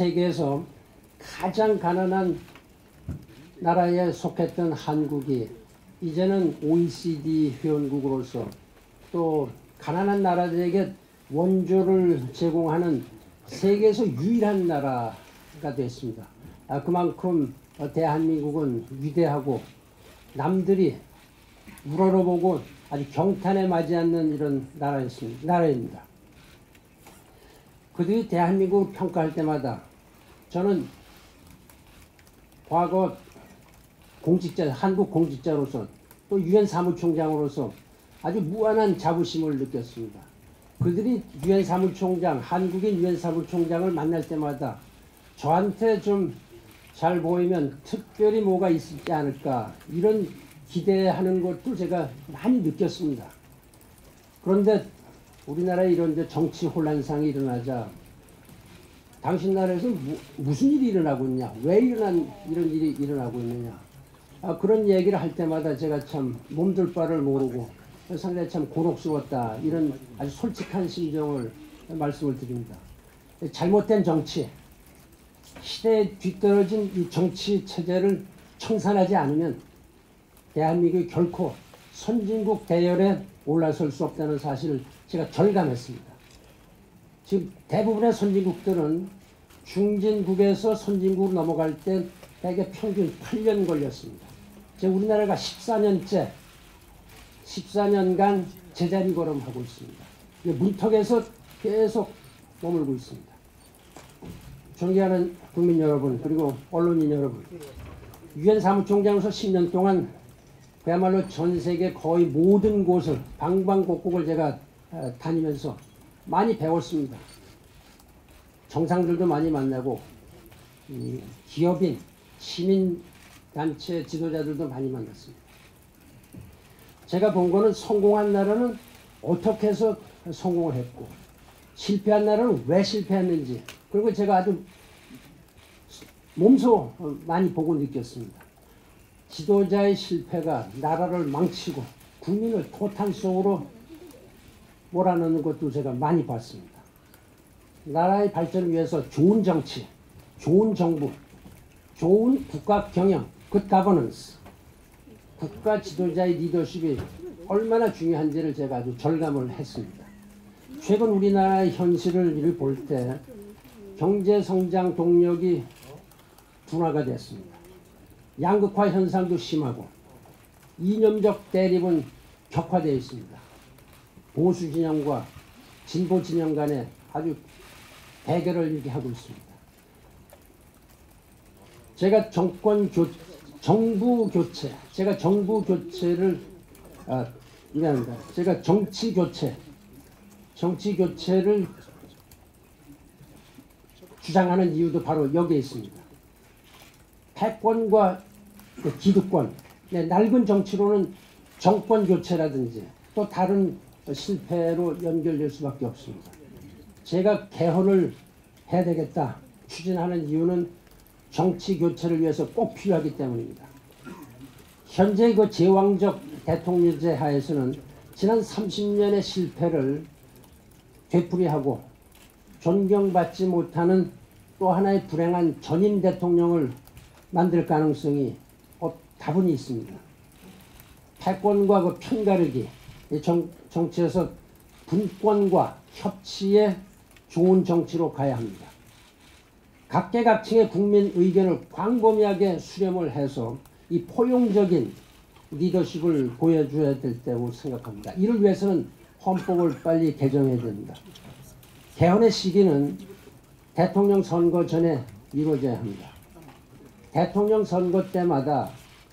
세계에서 가장 가난한 나라에 속했던 한국이 이제는 OECD 회원국으로서 또 가난한 나라들에게 원조를 제공하는 세계에서 유일한 나라가 됐습니다. 그만큼 대한민국은 위대하고 남들이 우러러보고 아주 경탄에 맞지 않는 이런 나라입니다. 그들이 대한민국을 평가할 때마다 저는 과거 한국 공직자로서 또 유엔 사무총장으로서 아주 무한한 자부심을 느꼈습니다. 그들이 유엔 사무총장, 한국인 유엔 사무총장을 만날 때마다 저한테 좀 잘 보이면 특별히 뭐가 있지 않을까 이런 기대하는 것도 제가 많이 느꼈습니다. 그런데 우리나라에 이런 정치 혼란상이 일어나자 당신 나라에서 무슨 일이 일어나고 있냐, 왜 이런 일이 일어나고 있느냐, 그런 얘기를 할 때마다 제가 참 몸둘 바를 모르고 상당히 참 곤혹스러웠다, 이런 아주 솔직한 심정을 말씀을 드립니다. 잘못된 정치, 시대에 뒤떨어진 이 정치 체제를 청산하지 않으면 대한민국이 결코 선진국 대열에 올라설 수 없다는 사실을 제가 절감했습니다. 지금 대부분의 선진국들은 중진국에서 선진국으로 넘어갈 때 대개 평균 8년 걸렸습니다. 우리나라가 14년간 제자리 걸음하고 있습니다. 문턱에서 계속 머물고 있습니다. 존경하는 국민 여러분, 그리고 언론인 여러분, 유엔 사무총장으로서 10년 동안 그야말로 전 세계 거의 모든 곳을 방방곡곡을 제가 다니면서 많이 배웠습니다. 정상들도 많이 만나고 기업인, 시민단체 지도자들도 많이 만났습니다. 제가 본 거는 성공한 나라는 어떻게 해서 성공을 했고 실패한 나라는 왜 실패했는지, 그리고 제가 아주 몸소 많이 보고 느꼈습니다. 지도자의 실패가 나라를 망치고 국민을 토탄 속으로 몰아넣는 것도 제가 많이 봤습니다. 나라의 발전을 위해서 좋은 정치, 좋은 정부, 좋은 국가 경영, good governance, 국가 지도자의 리더십이 얼마나 중요한지를 제가 아주 절감을 했습니다. 최근 우리나라의 현실을 볼 때 경제성장 동력이 둔화가 됐습니다. 양극화 현상도 심하고 이념적 대립은 격화되어 있습니다. 보수 진영과 진보 진영 간에 아주 대결을 이렇게 하고 있습니다. 제가 정부 교체, 제가 정부 교체를 미안합니다. 제가 정치 교체를 주장하는 이유도 바로 여기에 있습니다. 패권과 기득권, 낡은 정치로는 정권 교체라든지 또 다른 실패로 연결될 수밖에 없습니다. 제가 개헌을 해야 되겠다 추진하는 이유는 정치 교체를 위해서 꼭 필요하기 때문입니다. 현재 그 제왕적 대통령제 하에서는 지난 30년의 실패를 되풀이하고 존경받지 못하는 또 하나의 불행한 전임 대통령을 만들 가능성이 다분히 있습니다. 패권과 그 편가르기, 정치에서 분권과 협치의 좋은 정치로 가야 합니다. 각계각층의 국민 의견을 광범위하게 수렴을 해서 이 포용적인 리더십을 보여줘야 될 때고 생각합니다. 이를 위해서는 헌법을 빨리 개정해야 됩니다. 개헌의 시기는 대통령 선거 전에 이루어져야 합니다. 대통령 선거 때마다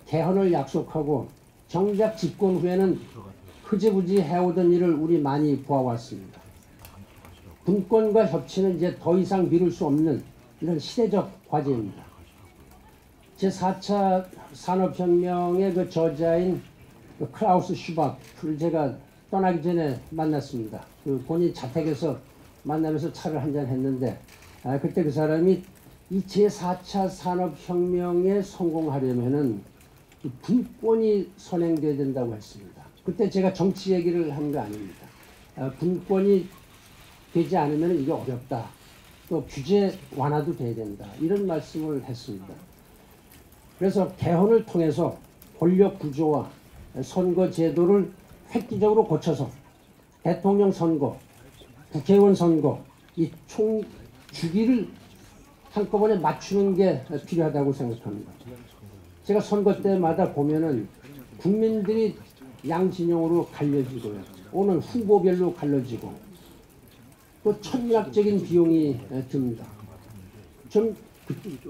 개헌을 약속하고 정작 집권 후에는 흐지부지 해오던 일을 우리 많이 보아왔습니다. 분권과 협치는 이제 더 이상 미룰 수 없는 이런 시대적 과제입니다. 제4차 산업혁명의 그 저자인 그 클라우스 슈밥을 제가 떠나기 전에 만났습니다. 그 본인 자택에서 만나면서 차를 한잔 했는데 그때 그 사람이 이 제4차 산업혁명에 성공하려면은 분권이 선행돼야 된다고 했습니다. 그때 제가 정치 얘기를 한 거 아닙니다. 분권이 되지 않으면 이게 어렵다. 또 규제 완화도 돼야 된다. 이런 말씀을 했습니다. 그래서 개헌을 통해서 권력 구조와 선거 제도를 획기적으로 고쳐서 대통령 선거, 국회의원 선거, 이 총 주기를 한꺼번에 맞추는 게 필요하다고 생각합니다. 제가 선거 때마다 보면은 국민들이 양진영으로 갈려지고요. 오늘 후보별로 갈려지고 또 천문학적인 비용이 듭니다. 좀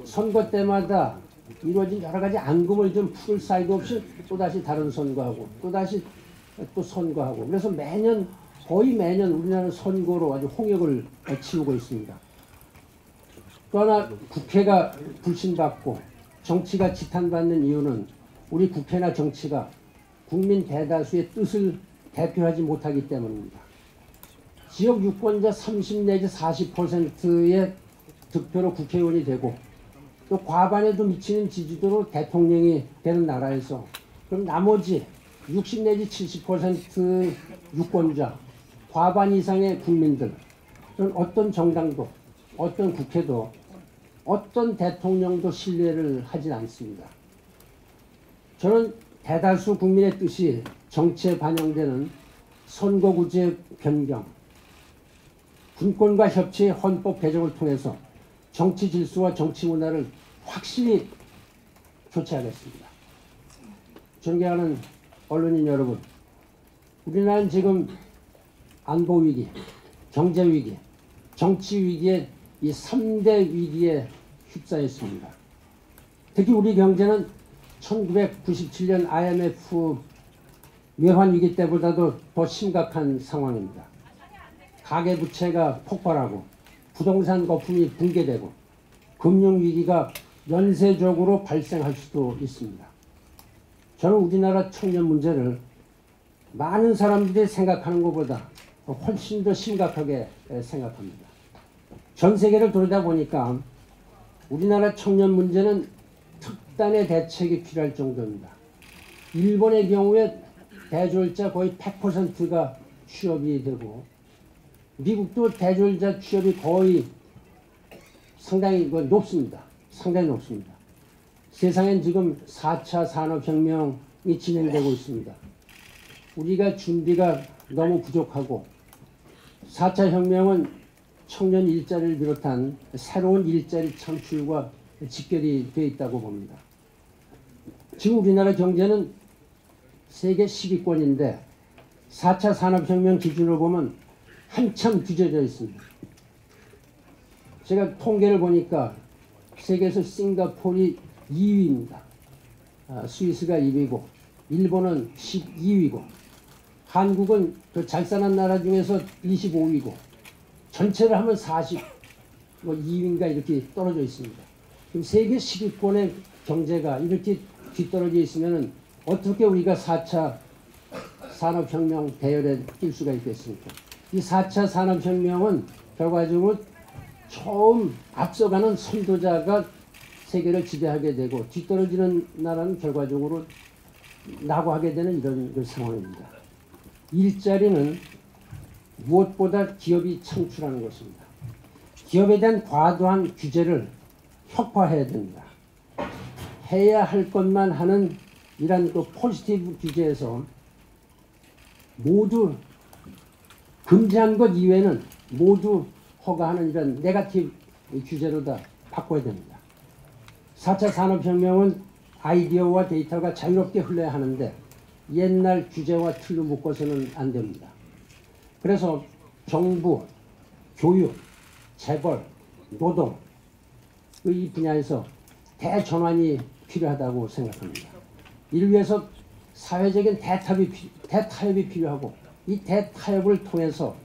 선거 때마다 이루어진 여러 가지 앙금을 좀 풀 사이도 없이 또다시 다른 선거하고 또다시 또 선거하고 그래서 매년 거의 매년 우리나라는 선거로 아주 홍역을 치우고 있습니다. 또 하나 국회가 불신받고 정치가 지탄받는 이유는 우리 국회나 정치가 국민 대다수의 뜻을 대표하지 못하기 때문입니다. 지역 유권자 30 내지 40%의 득표로 국회의원이 되고 또 과반에도 미치는 지지도로 대통령이 되는 나라에서 그럼 나머지 60 내지 70% 유권자 과반 이상의 국민들 그런 어떤 정당도 어떤 국회도 어떤 대통령도 신뢰를 하지 않습니다. 저는 대다수 국민의 뜻이 정치에 반영되는 선거구제 변경, 군권과 협치의 헌법 개정을 통해서 정치 질서와 정치 문화를 확실히 교체하겠습니다. 존경하는 언론인 여러분, 우리나라는 지금 안보 위기, 경제 위기, 정치 위기에 이 3대 위기에 휩싸였습니다. 특히 우리 경제는 1997년 IMF 외환 위기 때보다도 더 심각한 상황입니다. 가계부채가 폭발하고 부동산 거품이 붕괴되고 금융위기가 연쇄적으로 발생할 수도 있습니다. 저는 우리나라 청년 문제를 많은 사람들이 생각하는 것보다 훨씬 더 심각하게 생각합니다. 전 세계를 돌다 보니까 우리나라 청년 문제는 특단의 대책이 필요할 정도입니다. 일본의 경우에 대졸자 거의 100%가 취업이 되고 미국도 대졸자 취업이 거의 상당히 높습니다. 상당히 높습니다. 세상엔 지금 4차 산업혁명이 진행되고 있습니다. 우리가 준비가 너무 부족하고 4차 혁명은 청년 일자리를 비롯한 새로운 일자리 창출과 직결이 되어 있다고 봅니다. 지금 우리나라 경제는 세계 10위권인데 4차 산업혁명 기준으로 보면 한참 뒤져져 있습니다. 제가 통계를 보니까 세계에서 싱가포르이 2위입니다. 스위스가 1위고 일본은 12위고 한국은 그 잘 사는 나라 중에서 25위고 전체를 하면 42위인가 이렇게 떨어져 있습니다. 그럼 세계 10위권의 경제가 이렇게 뒤떨어져 있으면 어떻게 우리가 4차 산업혁명 대열에 낄 수가 있겠습니까? 이 4차 산업혁명은 결과적으로 처음 앞서가는 선도자가 세계를 지배하게 되고 뒤떨어지는 나라는 결과적으로 낙오하게 되는 이런 상황입니다. 일자리는 무엇보다 기업이 창출하는 것입니다. 기업에 대한 과도한 규제를 혁파해야 됩니다. 해야 할 것만 하는 이런 그 포지티브 규제에서 모두 금지한 것 이외에는 모두 허가하는 이런 네거티브 규제로 다 바꿔야 됩니다. 4차 산업혁명은 아이디어와 데이터가 자유롭게 흘러야 하는데 옛날 규제와 틀로 묶어서는 안 됩니다. 그래서 정부, 교육, 재벌, 노동 이 분야에서 대전환이 필요하다고 생각합니다. 이를 위해서 사회적인 대타협이 필요하고 이 대타협을 통해서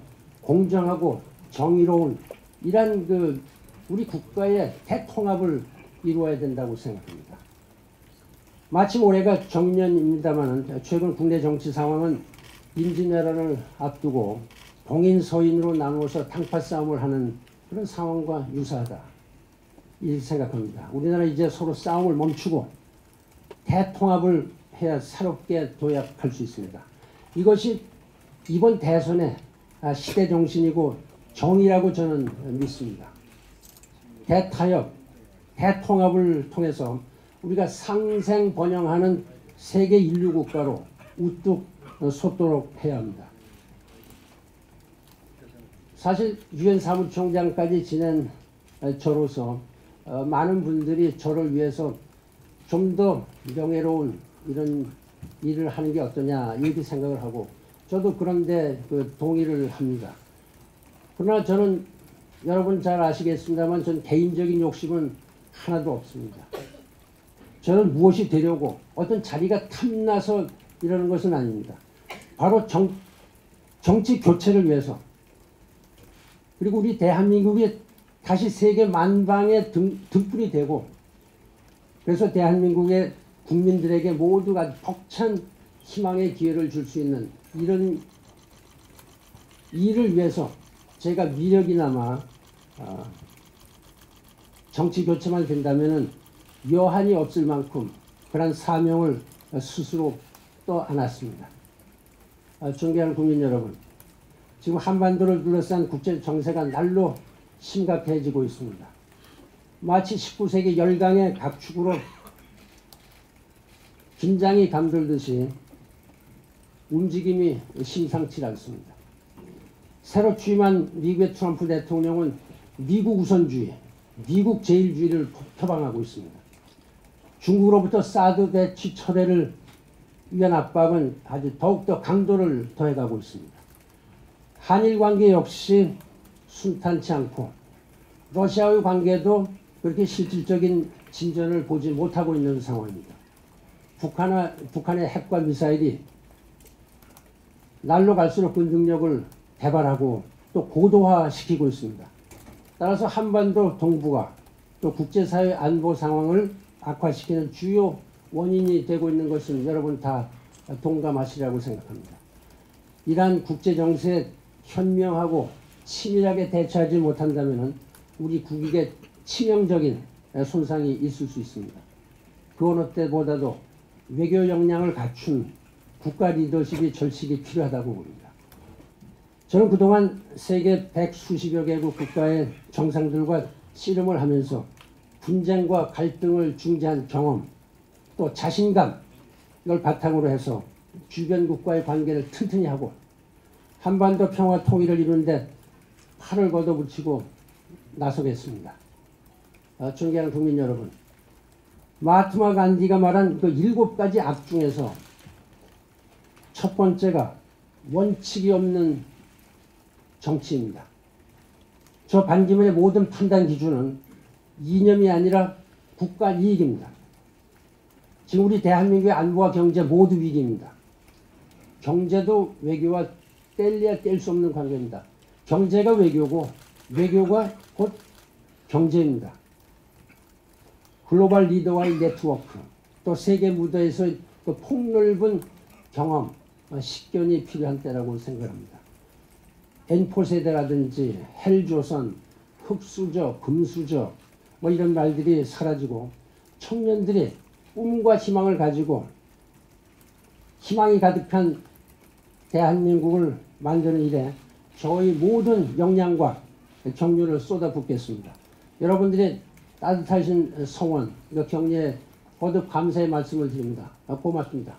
공정하고 정의로운 이러한 우리 국가의 대통합을 이루어야 된다고 생각합니다. 마침 올해가 정년입니다만 최근 국내 정치 상황은 임진왜란을 앞두고 동인 서인으로 나누어서 당파 싸움을 하는 그런 상황과 유사하다 이 생각합니다. 우리나라 이제 서로 싸움을 멈추고 대통합을 해야 새롭게 도약할 수 있습니다. 이것이 이번 대선의 시대 정신이고 정의라고 저는 믿습니다. 대타협, 대통합을 통해서 우리가 상생 번영하는 세계 인류 국가로 우뚝 솟도록 해야 합니다. 사실 유엔 사무총장까지 지낸 저로서 많은 분들이 저를 위해서 좀 더 명예로운 이런 일을 하는 게 어떠냐 이렇게 생각을 하고 저도 그런데 동의를 합니다. 그러나 저는 여러분 잘 아시겠습니다만 전 개인적인 욕심은 하나도 없습니다. 저는 무엇이 되려고 어떤 자리가 탐나서 이러는 것은 아닙니다. 바로 정치 교체를 위해서 그리고 우리 대한민국이 다시 세계 만방의 등불이 되고 그래서 대한민국의 국민들에게 모두가 벅찬 희망의 기회를 줄 수 있는 이런 일을 위해서 제가 미력이나마 정치 교체만 된다면 여한이 없을 만큼 그런 사명을 스스로 또 안았습니다. 존경하는 국민 여러분, 지금 한반도를 둘러싼 국제 정세가 날로 심각해지고 있습니다. 마치 19세기 열강의 각축으로 긴장이 감돌듯이 움직임이 심상치 않습니다. 새로 취임한 미국의 트럼프 대통령은 미국 우선주의, 미국 제일주의를 표방하고 있습니다. 중국으로부터 사드 배치 철회를 위한 압박은 아주 더욱더 강도를 더해가고 있습니다. 한일 관계 역시 순탄치 않고 러시아의 관계도 그렇게 실질적인 진전을 보지 못하고 있는 상황입니다. 북한의 핵과 미사일이 날로 갈수록 그 능력을 개발하고 또 고도화시키고 있습니다. 따라서 한반도 동북아 또 국제사회 안보 상황을 악화시키는 주요 원인이 되고 있는 것은 여러분 다 동감하시리라고 생각합니다. 이러한 국제정세에 현명하고 치밀하게 대처하지 못한다면 우리 국익에 치명적인 손상이 있을 수 있습니다. 그 어느 때보다도 외교 역량을 갖춘 국가 리더십이 절실히 필요하다고 봅니다. 저는 그동안 세계 100수십여 개국 국가의 정상들과 씨름을 하면서 분쟁과 갈등을 중재한 경험, 또 자신감, 이걸 바탕으로 해서 주변 국가의 관계를 튼튼히 하고 한반도 평화 통일을 이루는 데 팔을 걷어붙이고 나서겠습니다. 존경하는 국민 여러분, 마하트마 간디가 말한 그 7가지 악 중에서 첫 번째가 원칙이 없는 정치입니다. 저 반기문의 모든 판단 기준은 이념이 아니라 국가 이익입니다. 지금 우리 대한민국의 안보와 경제 모두 위기입니다. 경제도 외교와 뗄래야 뗄 수 없는 관계입니다. 경제가 외교고 외교가 곧 경제입니다. 글로벌 리더와의 네트워크, 또 세계 무대에서의 그 폭넓은 경험, 식견이 필요한 때라고 생각합니다. N4세대라든지 헬조선, 흑수저, 금수저 뭐 이런 말들이 사라지고 청년들이 꿈과 희망을 가지고 희망이 가득한 대한민국을 만드는 일에 저희 모든 역량과 격려를 쏟아붓겠습니다. 여러분들의 따뜻하신 성원, 격려에 거듭 감사의 말씀을 드립니다. 고맙습니다.